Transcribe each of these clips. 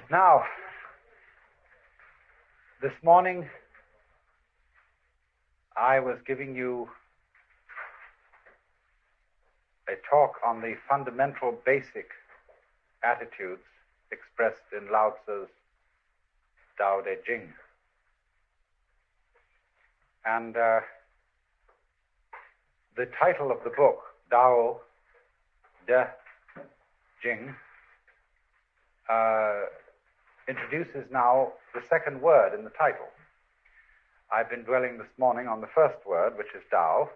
Now, this morning I was giving you a talk on the fundamental basic attitudes expressed in Lao Tzu's Tao Te Ching. And the title of the book, Tao Te Ching, introduces now the second word in the title. I've been dwelling this morning on the first word, which is Tao,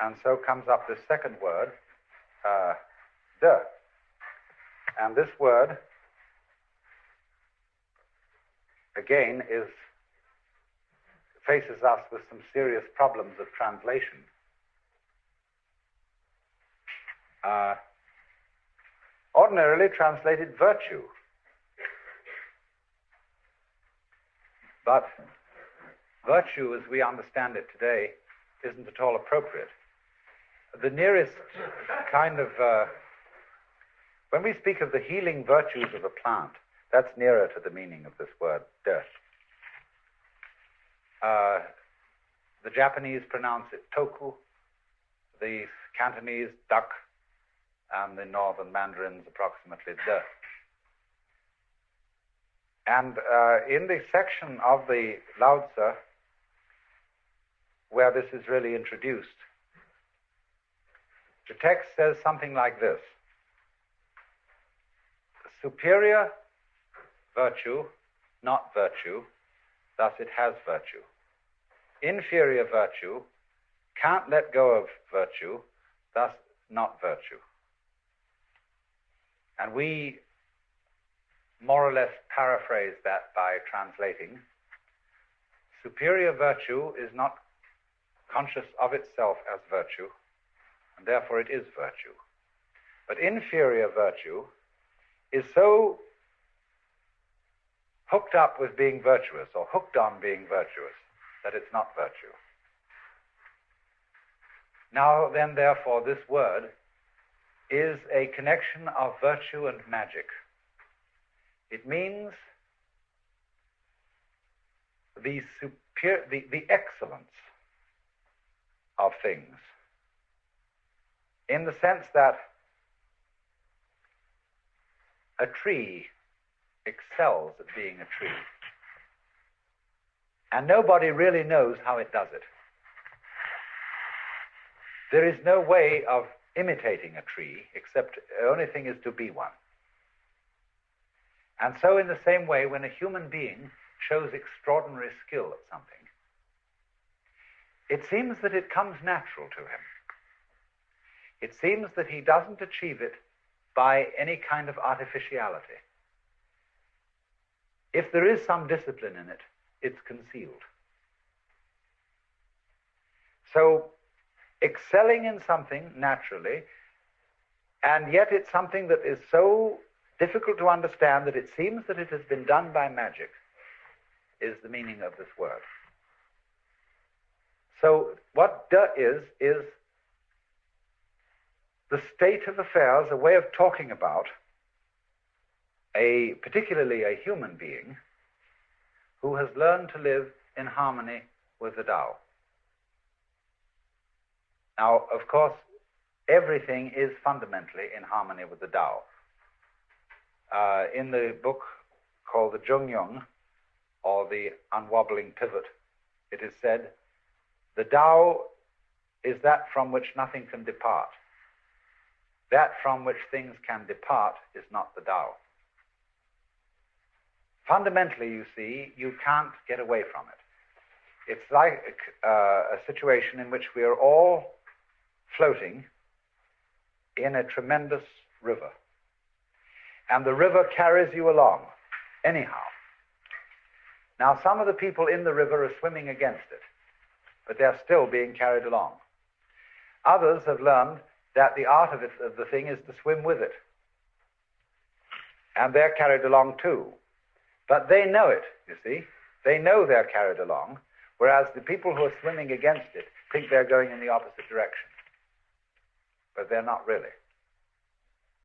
and so comes up this second word, De. And this word, again, faces us with some serious problems of translation. Ordinarily translated virtue. But virtue, as we understand it today, isn't at all appropriate. The nearest kind of... when we speak of the healing virtues of a plant, that's nearer to the meaning of this word, de. The Japanese pronounce it toku, the Cantonese duck, and the northern Mandarins approximately de. And in the section of the Lao Tzu where this is really introduced, the text says something like this: superior virtue, not virtue, thus it has virtue. Inferior virtue, can't let go of virtue, thus not virtue. And we more or less paraphrase that by translating, superior virtue is not conscious of itself as virtue, and therefore it is virtue. But inferior virtue is so hooked up with being virtuous, or hooked on being virtuous, that it's not virtue. Now then, therefore, this word is a connection of virtue and magic. It means the excellence of things, in the sense that a tree excels at being a tree, and nobody really knows how it does it. There is no way of imitating a tree, except the only thing is to be one. And so in the same way, when a human being shows extraordinary skill at something, it seems that it comes natural to him. It seems that he doesn't achieve it by any kind of artificiality. If there is some discipline in it, it's concealed. So, excelling in something naturally, and yet it's something that is so difficult to understand that it seems that it has been done by magic, is the meaning of this word. So what de is the state of affairs, a way of talking about particularly a human being who has learned to live in harmony with the Tao. Now, of course, everything is fundamentally in harmony with the Tao. In the book called the Zhongyong, or the Unwobbling Pivot, it is said, the Tao is that from which nothing can depart. That from which things can depart is not the Tao. Fundamentally, you see, you can't get away from it. It's like a situation in which we are all floating in a tremendous river. And the river carries you along, anyhow. Now, some of the people in the river are swimming against it, but they're still being carried along. Others have learned that the art of the thing is to swim with it. And they're carried along too. But they know it, you see. They know they're carried along, whereas the people who are swimming against it think they're going in the opposite direction. But they're not really.